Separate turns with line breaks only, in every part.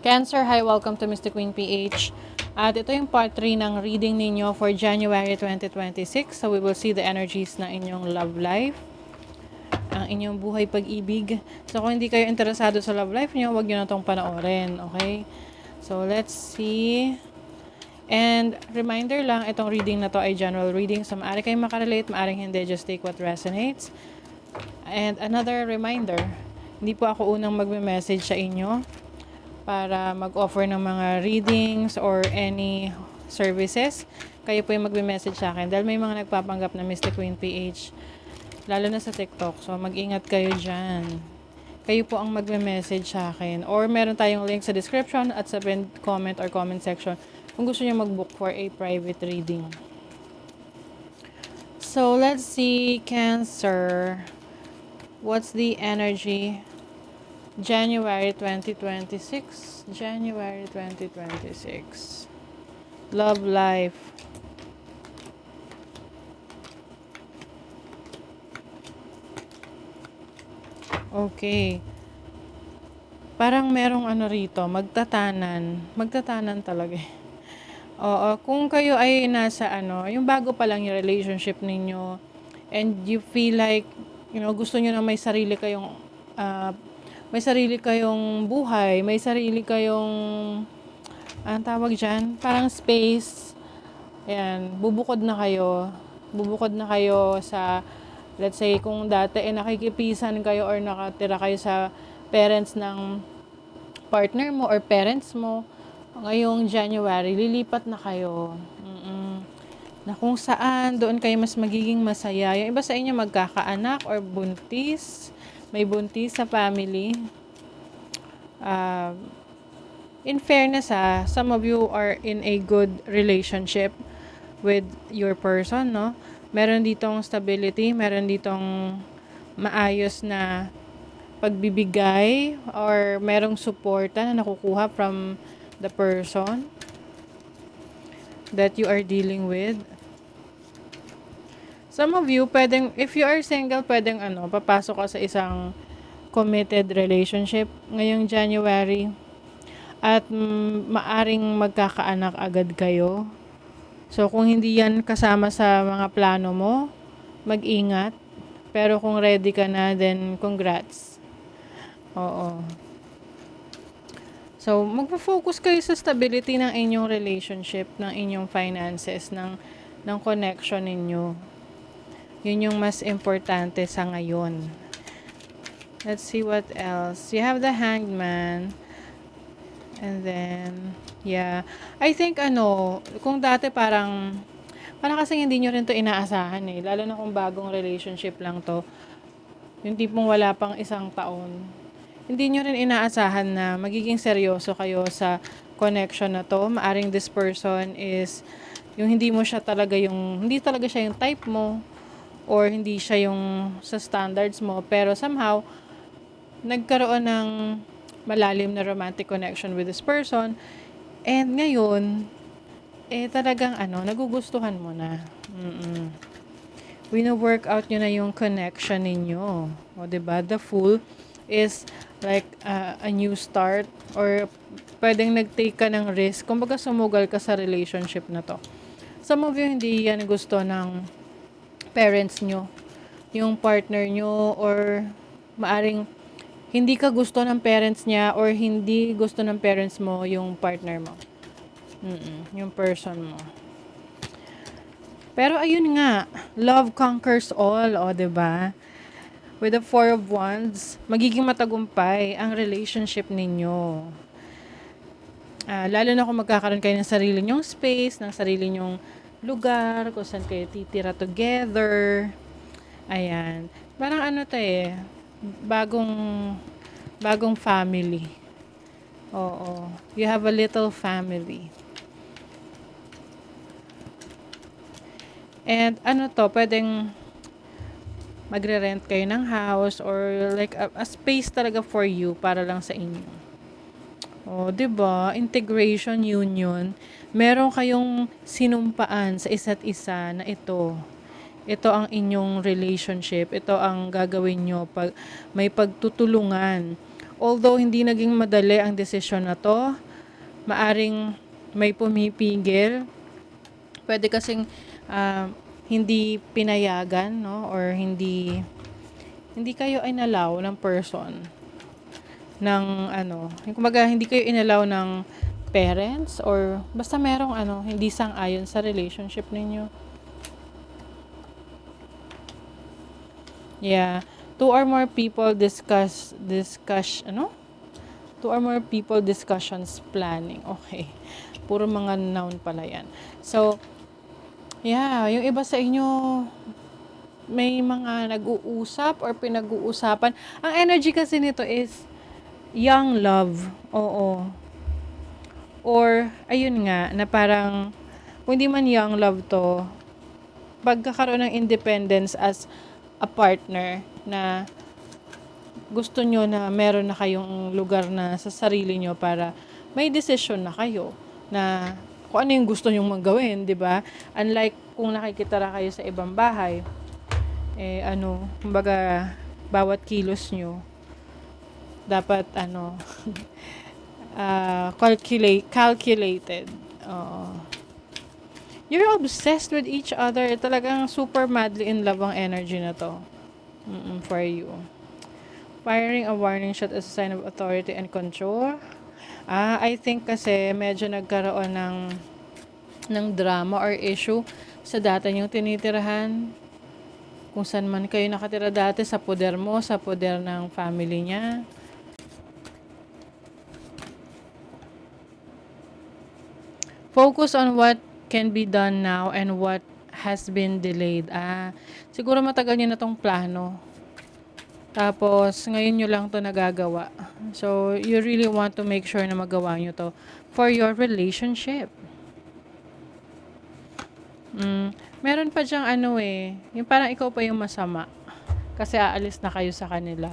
Cancer, hi, welcome to Mr. Queen PH. At ito yung part 3 ng reading ninyo for January 2026. So we will see the energies na inyong love life, ang inyong buhay pag-ibig. So kung hindi kayo interesado sa love life nyo, wag nyo na itong panoorin, okay? So let's see. And reminder lang, itong reading na to ay general reading. So maaari kayong makarelate, maaring hindi, just take what resonates. And another reminder, hindi po ako unang magme-message sa inyo para mag-offer ng mga readings or any services. Kayo po yung magme-message sa akin dahil may mga nagpapanggap na Mr. Queen PH, lalo na sa TikTok. So mag-ingat kayo dyan. Kayo po ang magme-message sa akin, or meron tayong link sa description at sa comment or comment section kung gusto niyo mag-book for a private reading. So let's see, Cancer. What's the energy? January 2026. January 2026. Love life. Okay. Parang merong ano rito, magtatanan. Magtatanan talaga. Oo, kung kayo ay nasa yung bago pa lang yung relationship ninyo and you feel like, gusto nyo na may sarili kayong buhay, may sarili kayong, ang tawag dyan, parang space. Ayan, bubukod na kayo sa, let's say, kung dati nakikipisan kayo or nakatira kayo sa parents ng partner mo or parents mo, ngayong January, lilipat na kayo. Na kung saan, doon kayo mas magiging masaya. Yung iba sa inyo magkakaanak or buntis, may buntis sa family. In fairness, some of you are in a good relationship with your person, no? Meron ditong stability, meron ditong maayos na pagbibigay or merong suporta na nakukuha from the person that you are dealing with. Some of you, if you are single, pwedeng papasok ka sa isang committed relationship ngayong January at maaring magkakaanak agad kayo. So kung hindi yan kasama sa mga plano mo, mag-ingat. Pero kung ready ka na, then congrats. Oo. So, magpo-focus kayo sa stability ng inyong relationship, ng inyong finances, ng connection ninyo. Yun yung mas importante sa ngayon. Let's see what else. You have the Hangman. And then, yeah. I think, kung dati parang kasi hindi nyo rin to inaasahan eh. Lalo na kung bagong relationship lang to. Yung tipong wala pang isang taon. Hindi nyo rin inaasahan na magiging seryoso kayo sa connection na to. Maaring this person is, yung hindi talaga siya yung type mo, or hindi siya yung sa standards mo, pero somehow, nagkaroon ng malalim na romantic connection with this person, and ngayon, talagang nagugustuhan mo na. Wino-work out nyo na yung connection ninyo. O, diba? The Fool is like a new start, or pwedeng nag-take ka ng risk. Kumbaga, sumugal ka sa relationship na to. Some of you, hindi yan gusto ng parents nyo, yung partner nyo, or maaring hindi ka gusto ng parents niya, or hindi gusto ng parents mo yung partner mo. Yung person mo. Pero ayun nga, love conquers all, o, diba? With the Four of Wands, magiging matagumpay ang relationship ninyo. Lalo na kung magkakaroon kayo ng sarili nyong space, ng sarili nyong lugar, kung saan kayo titira together. Ayan. Parang bagong family. Oo. You have a little family. And pwedeng magre-rent kayo ng house, or like a space talaga for you, para lang sa inyo. O, diba? Integration, union. Meron kayong sinumpaan sa isa't isa na ito ang inyong relationship. Ito ang gagawin nyo pag may pagtutulungan, although hindi naging madali ang desisyon na 'to, maaring may pumipigil. Puwede kasing, hindi pinayagan 'no, or hindi hindi kayo inallow ng person ng ano, yung kumbaga hindi kayo inallow ng parents or basta merong ano, hindi sang-ayon sa relationship ninyo. Yeah, 2 or more people ano? 2 or more people discussions planning. Okay. Puro mga noun pala 'yan. So, yeah, yung iba sa inyo may mga nag-uusap or pinag-uusapan. Ang energy kasi nito is young love. Oo. Or ayun nga na parang kung hindi man young love 'to, pagkakaroon ng independence as a partner na gusto nyo na meron na kayong lugar na sa sarili nyo para may decision na kayo na kung ano yung gusto nyong magawin, di ba? Unlike kung nakikitara kayo sa ibang bahay, kumbaga, bawat kilos nyo, dapat, calculated. Oo. You're obsessed with each other. Talagang super madly in love ang energy na to. For you. Firing a warning shot as a sign of authority and control. I think kasi medyo nagkaroon ng drama or issue sa dati niyong tinitirahan. Kung saan man kayo nakatira dati, sa poder mo, sa poder ng family niya. Focus on what can be done now and what has been delayed. Siguro matagal niyo na tong plano. Tapos, ngayon nyo lang to nagagawa. So, you really want to make sure na magawa nyo to for your relationship. Meron pa dyang yung parang ikaw pa yung masama. Kasi aalis na kayo sa kanila.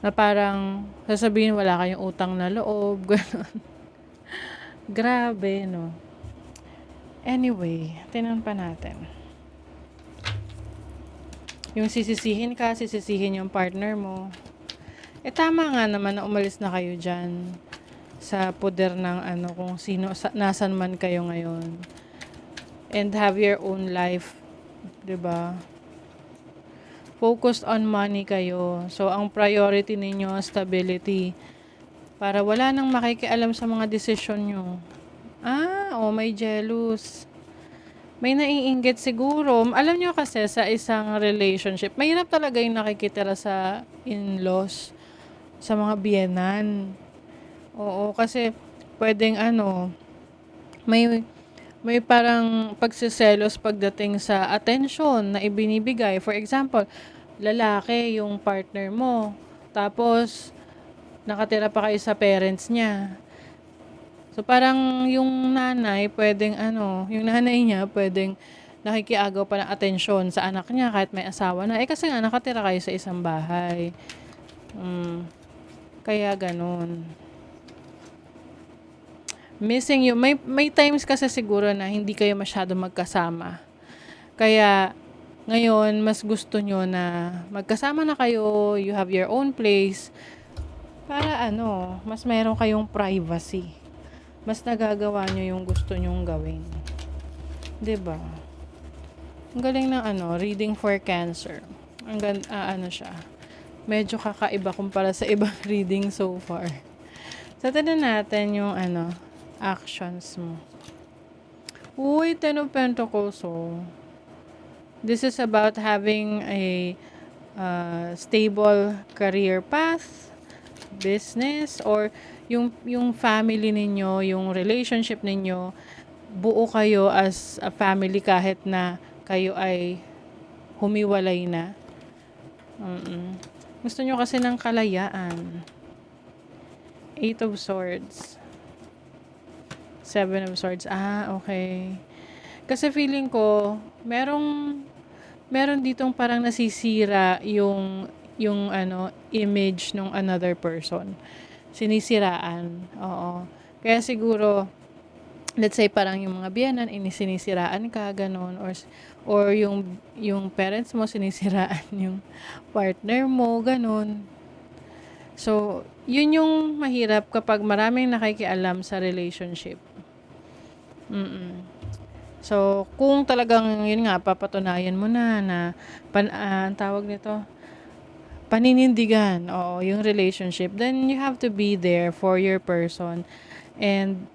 Na parang, sasabihin wala kayong utang na loob, gano'n. Grabe, no? Anyway, tingnan pa natin. Yung sisisihin yung partner mo. Tama nga naman na umalis na kayo dyan sa poder ng kung sino, nasan man kayo ngayon. And have your own life. 'Di ba? Focused on money kayo. So, ang priority ninyo, stability. Para wala nang makikialam sa mga desisyon nyo. May jealous. May naiinggit siguro. Alam nyo kasi sa isang relationship, mahirap talaga yung nakikitira sa in-laws, sa mga biyenan. Oo, kasi pwedeng may parang pagsiselos pagdating sa attention na ibinibigay. For example, lalaki yung partner mo. Tapos, nakatira pa kayo sa parents niya. So, parang yung nanay niya pwedeng nakikiagaw pa ng atensyon sa anak niya kahit may asawa na. Kasi nga, nakatira kayo sa isang bahay. Kaya ganun. Missing you. May times kasi siguro na hindi kayo masyado magkasama. Kaya, ngayon, mas gusto nyo na magkasama na kayo, you have your own place, para mas meron kayong privacy. Mas nagagawa nyo yung gusto nyong gawin. 'Di ba? Ang galing ng reading for Cancer. Siya. Medyo kakaiba kumpara sa ibang reading so far. So, tignan natin yung actions mo. Uy, Ten of Pentacles. This is about having a stable career path, business, or yung family ninyo, yung relationship ninyo, buo kayo as a family kahit na kayo ay humiwalay na. Gusto nyo kasi ng kalayaan. 8 of Swords. 7 of Swords. Okay. Kasi feeling ko, meron ditong parang nasisira yung image ng another person. Sinisiraan. Oo. Kaya siguro, let's say parang yung mga biyanan, sinisiraan ka, ganun. Or yung parents mo, sinisiraan yung partner mo, ganun. So, Yun yung mahirap kapag maraming nakikialam sa relationship. Mm. So, kung talagang yun nga papatunayan mo na ang tawag nito, paninindigan, oo, yung relationship, then you have to be there for your person and,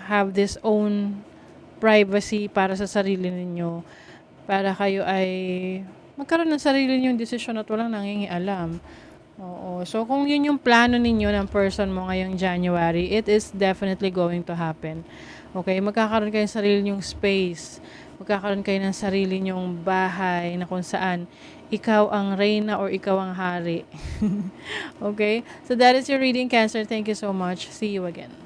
have this own privacy para sa sarili ninyo. Para kayo ay magkaroon ng sarili ninyong desisyon at walang nangingialam. Oo. So, kung yun yung plano ninyo ng person mo ngayong January, it is definitely going to happen. Okay? Magkakaroon kayo ng sarili nyong space. Magkakaroon kayo ng sarili nyong bahay na kung saan ikaw ang reyna or ikaw ang hari. Okay? So, that is your reading, Cancer. Thank you so much. See you again.